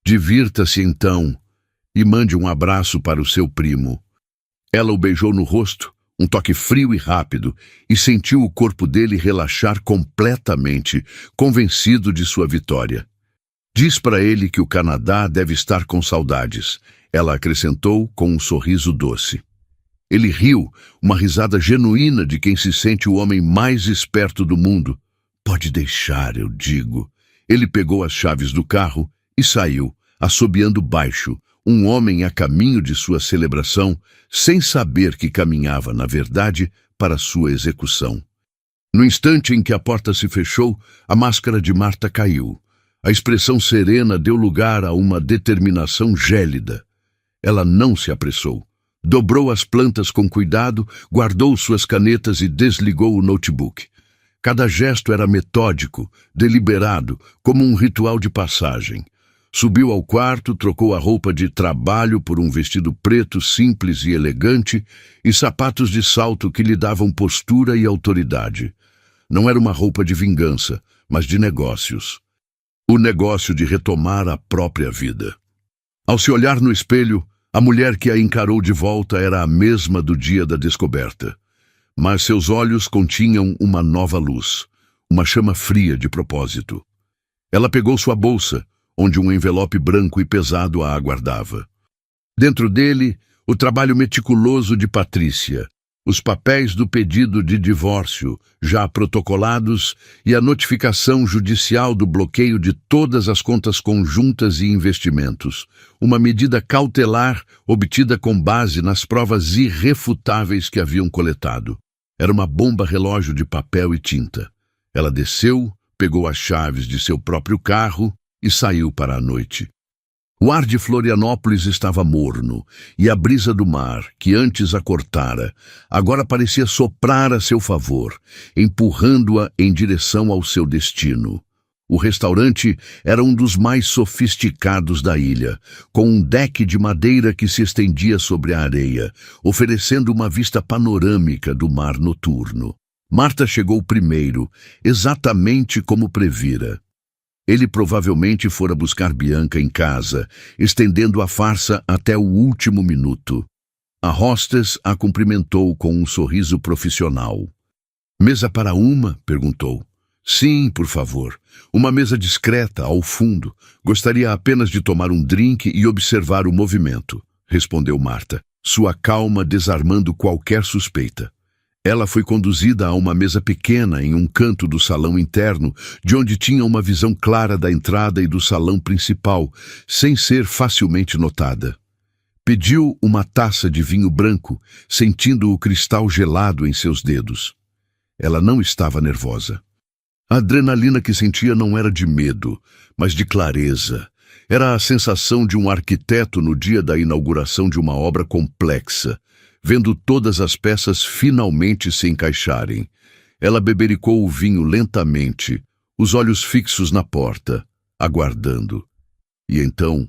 "Divirta-se então e mande um abraço para o seu primo." Ela o beijou no rosto, um toque frio e rápido, e sentiu o corpo dele relaxar completamente, convencido de sua vitória. "Diz para ele que o Canadá deve estar com saudades", ela acrescentou com um sorriso doce. Ele riu, uma risada genuína de quem se sente o homem mais esperto do mundo. "Pode deixar, eu digo." Ele pegou as chaves do carro e saiu, assobiando baixo, um homem a caminho de sua celebração, sem saber que caminhava, na verdade, para sua execução. No instante em que a porta se fechou, a máscara de Marta caiu. A expressão serena deu lugar a uma determinação gélida. Ela não se apressou. Dobrou as plantas com cuidado, guardou suas canetas e desligou o notebook. Cada gesto era metódico, deliberado, como um ritual de passagem. Subiu ao quarto, trocou a roupa de trabalho por um vestido preto simples e elegante e sapatos de salto que lhe davam postura e autoridade. Não era uma roupa de vingança, mas de negócios. O negócio de retomar a própria vida. Ao se olhar no espelho, a mulher que a encarou de volta era a mesma do dia da descoberta. Mas seus olhos continham uma nova luz, uma chama fria de propósito. Ela pegou sua bolsa, onde um envelope branco e pesado a aguardava. Dentro dele, o trabalho meticuloso de Patrícia, os papéis do pedido de divórcio, já protocolados, e a notificação judicial do bloqueio de todas as contas conjuntas e investimentos, uma medida cautelar obtida com base nas provas irrefutáveis que haviam coletado. Era uma bomba-relógio de papel e tinta. Ela desceu, pegou as chaves de seu próprio carro e saiu para a noite. O ar de Florianópolis estava morno, e a brisa do mar, que antes a cortara, agora parecia soprar a seu favor, empurrando-a em direção ao seu destino. O restaurante era um dos mais sofisticados da ilha, com um deck de madeira que se estendia sobre a areia, oferecendo uma vista panorâmica do mar noturno. Marta chegou primeiro, exatamente como previra. Ele provavelmente fora buscar Bianca em casa, estendendo a farsa até o último minuto. A hostess a cumprimentou com um sorriso profissional. "Mesa para uma?" perguntou. "Sim, por favor. Uma mesa discreta, ao fundo. Gostaria apenas de tomar um drink e observar o movimento", respondeu Marta, sua calma desarmando qualquer suspeita. Ela foi conduzida a uma mesa pequena em um canto do salão interno, de onde tinha uma visão clara da entrada e do salão principal, sem ser facilmente notada. Pediu uma taça de vinho branco, sentindo o cristal gelado em seus dedos. Ela não estava nervosa. A adrenalina que sentia não era de medo, mas de clareza. Era a sensação de um arquiteto no dia da inauguração de uma obra complexa, vendo todas as peças finalmente se encaixarem. Ela bebericou o vinho lentamente, os olhos fixos na porta, aguardando. E então,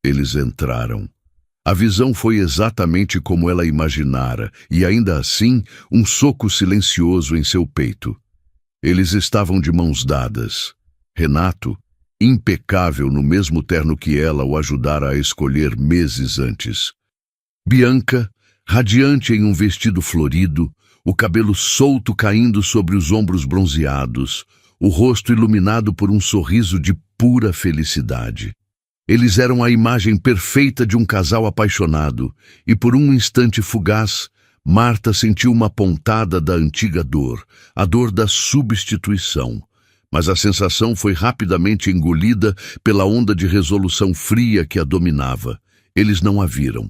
eles entraram. A visão foi exatamente como ela imaginara, e ainda assim, um soco silencioso em seu peito. Eles estavam de mãos dadas. Renato, impecável no mesmo terno que ela o ajudara a escolher meses antes. Bianca, radiante em um vestido florido, o cabelo solto caindo sobre os ombros bronzeados, o rosto iluminado por um sorriso de pura felicidade. Eles eram a imagem perfeita de um casal apaixonado, e por um instante fugaz, Marta sentiu uma pontada da antiga dor, a dor da substituição. Mas a sensação foi rapidamente engolida pela onda de resolução fria que a dominava. Eles não a viram.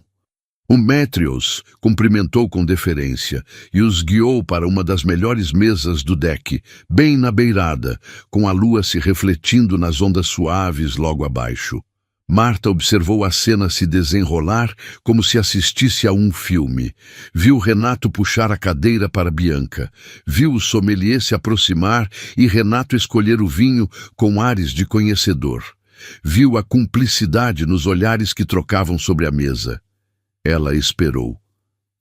O Métrios cumprimentou com deferência e os guiou para uma das melhores mesas do deck, bem na beirada, com a lua se refletindo nas ondas suaves logo abaixo. Marta observou a cena se desenrolar como se assistisse a um filme. Viu Renato puxar a cadeira para Bianca. Viu o sommelier se aproximar e Renato escolher o vinho com ares de conhecedor. Viu a cumplicidade nos olhares que trocavam sobre a mesa. Ela esperou.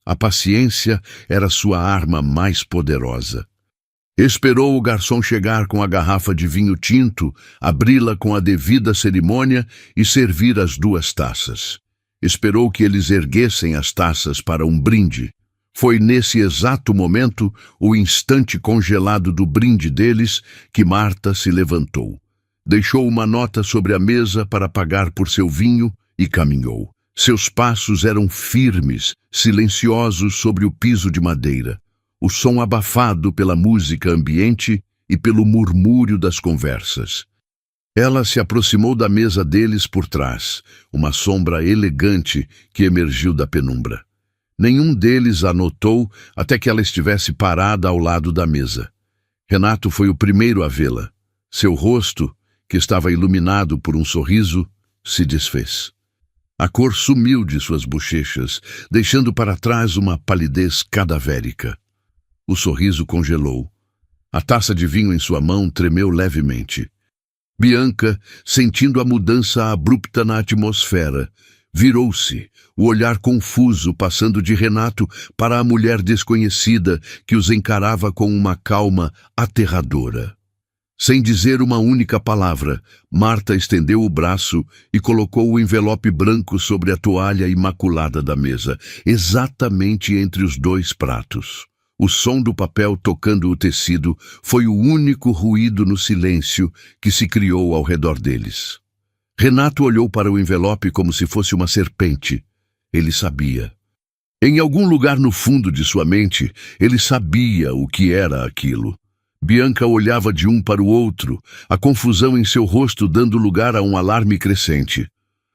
A paciência era sua arma mais poderosa. Esperou o garçom chegar com a garrafa de vinho tinto, abri-la com a devida cerimônia e servir as 2 taças. Esperou que eles erguessem as taças para um brinde. Foi nesse exato momento, o instante congelado do brinde deles, que Marta se levantou. Deixou uma nota sobre a mesa para pagar por seu vinho e caminhou. Seus passos eram firmes, silenciosos sobre o piso de madeira, o som abafado pela música ambiente e pelo murmúrio das conversas. Ela se aproximou da mesa deles por trás, uma sombra elegante que emergiu da penumbra. Nenhum deles a notou até que ela estivesse parada ao lado da mesa. Renato foi o primeiro a vê-la. Seu rosto, que estava iluminado por um sorriso, se desfez. A cor sumiu de suas bochechas, deixando para trás uma palidez cadavérica. O sorriso congelou. A taça de vinho em sua mão tremeu levemente. Bianca, sentindo a mudança abrupta na atmosfera, virou-se, o olhar confuso passando de Renato para a mulher desconhecida que os encarava com uma calma aterradora. Sem dizer uma única palavra, Marta estendeu o braço e colocou o envelope branco sobre a toalha imaculada da mesa, exatamente entre os dois pratos. O som do papel tocando o tecido foi o único ruído no silêncio que se criou ao redor deles. Renato olhou para o envelope como se fosse uma serpente. Ele sabia. Em algum lugar no fundo de sua mente, ele sabia o que era aquilo. Bianca olhava de um para o outro, a confusão em seu rosto dando lugar a um alarme crescente.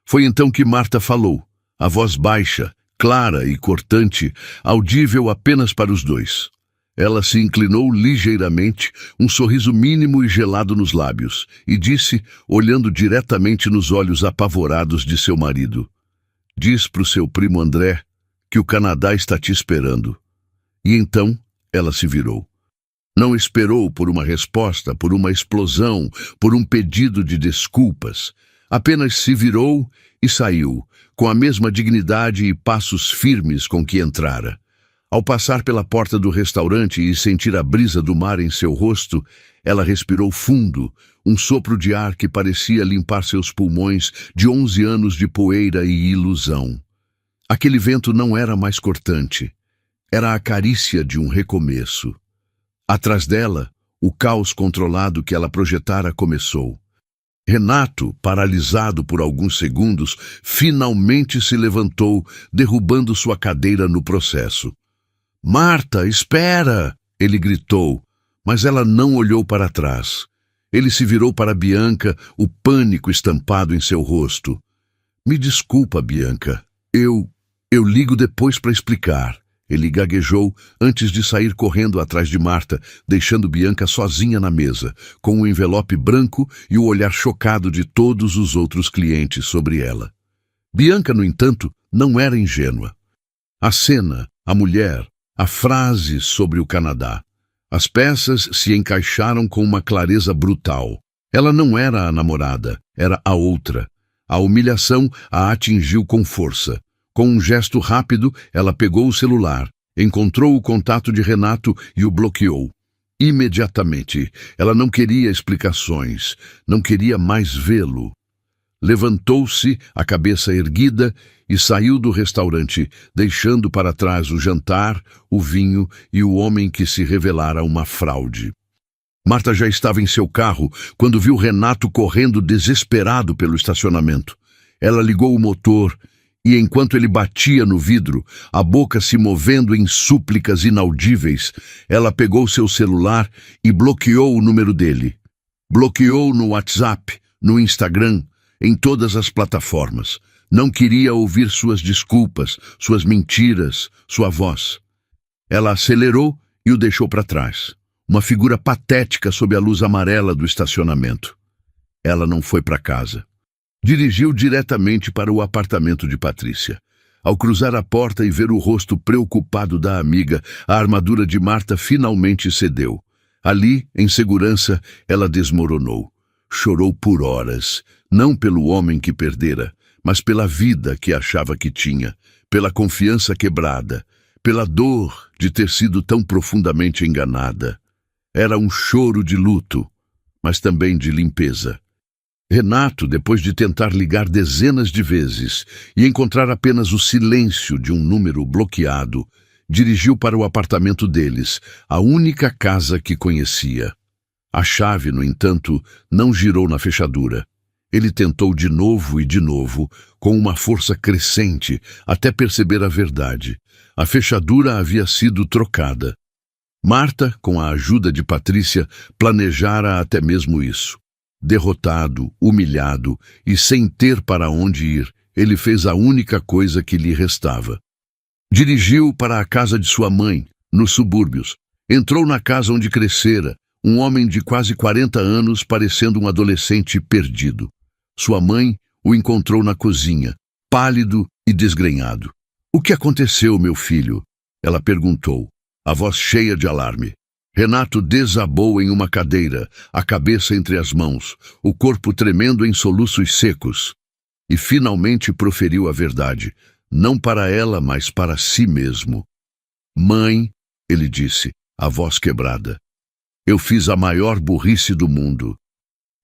Foi então que Marta falou, a voz baixa, clara e cortante, audível apenas para os dois. Ela se inclinou ligeiramente, um sorriso mínimo e gelado nos lábios, e disse, olhando diretamente nos olhos apavorados de seu marido: "Diz para o seu primo André que o Canadá está te esperando." E então ela se virou. Não esperou por uma resposta, por uma explosão, por um pedido de desculpas. Apenas se virou e saiu, com a mesma dignidade e passos firmes com que entrara. Ao passar pela porta do restaurante e sentir a brisa do mar em seu rosto, ela respirou fundo, um sopro de ar que parecia limpar seus pulmões de 11 anos de poeira e ilusão. Aquele vento não era mais cortante. Era a carícia de um recomeço. Atrás dela, o caos controlado que ela projetara começou. Renato, paralisado por alguns segundos, finalmente se levantou, derrubando sua cadeira no processo. "Marta, espera!" ele gritou, mas ela não olhou para trás. Ele se virou para Bianca, o pânico estampado em seu rosto. "Me desculpa, Bianca. Eu ligo depois para explicar." Ele gaguejou antes de sair correndo atrás de Marta, deixando Bianca sozinha na mesa, com o envelope branco e o olhar chocado de todos os outros clientes sobre ela. Bianca, no entanto, não era ingênua. A cena, a mulher, a frase sobre o Canadá. As peças se encaixaram com uma clareza brutal. Ela não era a namorada, era a outra. A humilhação a atingiu com força. Com um gesto rápido, ela pegou o celular, encontrou o contato de Renato e o bloqueou. Imediatamente, ela não queria explicações, não queria mais vê-lo. Levantou-se, a cabeça erguida, e saiu do restaurante, deixando para trás o jantar, o vinho e o homem que se revelara uma fraude. Marta já estava em seu carro quando viu Renato correndo desesperado pelo estacionamento. Ela ligou o motor e, enquanto ele batia no vidro, a boca se movendo em súplicas inaudíveis, ela pegou seu celular e bloqueou o número dele. Bloqueou no WhatsApp, no Instagram, em todas as plataformas. Não queria ouvir suas desculpas, suas mentiras, sua voz. Ela acelerou e o deixou para trás. Uma figura patética sob a luz amarela do estacionamento. Ela não foi para casa. Dirigiu diretamente para o apartamento de Patrícia. Ao cruzar a porta e ver o rosto preocupado da amiga, a armadura de Marta finalmente cedeu. Ali, em segurança, ela desmoronou. Chorou por horas, não pelo homem que perdera, mas pela vida que achava que tinha, pela confiança quebrada, pela dor de ter sido tão profundamente enganada. Era um choro de luto, mas também de limpeza. Renato, depois de tentar ligar dezenas de vezes e encontrar apenas o silêncio de um número bloqueado, dirigiu para o apartamento deles, a única casa que conhecia. A chave, no entanto, não girou na fechadura. Ele tentou de novo e de novo, com uma força crescente, até perceber a verdade. A fechadura havia sido trocada. Marta, com a ajuda de Patrícia, planejara até mesmo isso. Derrotado, humilhado e sem ter para onde ir, ele fez a única coisa que lhe restava. Dirigiu para a casa de sua mãe, nos subúrbios. Entrou na casa onde crescera, um homem de quase 40 anos parecendo um adolescente perdido. Sua mãe o encontrou na cozinha, pálido e desgrenhado. "O que aconteceu, meu filho?" ela perguntou, a voz cheia de alarme. Renato desabou em uma cadeira, a cabeça entre as mãos, o corpo tremendo em soluços secos. E finalmente proferiu a verdade, não para ela, mas para si mesmo. Mãe, ele disse, a voz quebrada, eu fiz a maior burrice do mundo.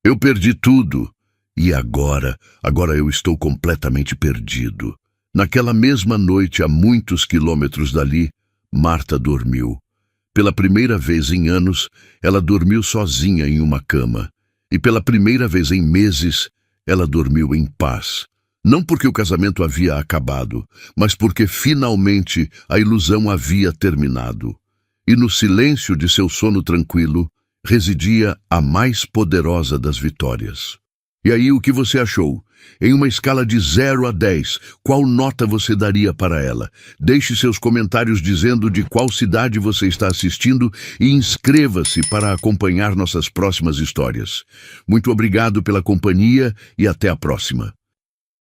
Eu perdi tudo. E agora eu estou completamente perdido. Naquela mesma noite, a muitos quilômetros dali, Marta dormiu. Pela primeira vez em anos, ela dormiu sozinha em uma cama. E pela primeira vez em meses, ela dormiu em paz. Não porque o casamento havia acabado, mas porque finalmente a ilusão havia terminado. E no silêncio de seu sono tranquilo, residia a mais poderosa das vitórias. E aí, o que você achou? Em uma escala de 0 a 10, qual nota você daria para ela? Deixe seus comentários dizendo de qual cidade você está assistindo e inscreva-se para acompanhar nossas próximas histórias. Muito obrigado pela companhia e até a próxima.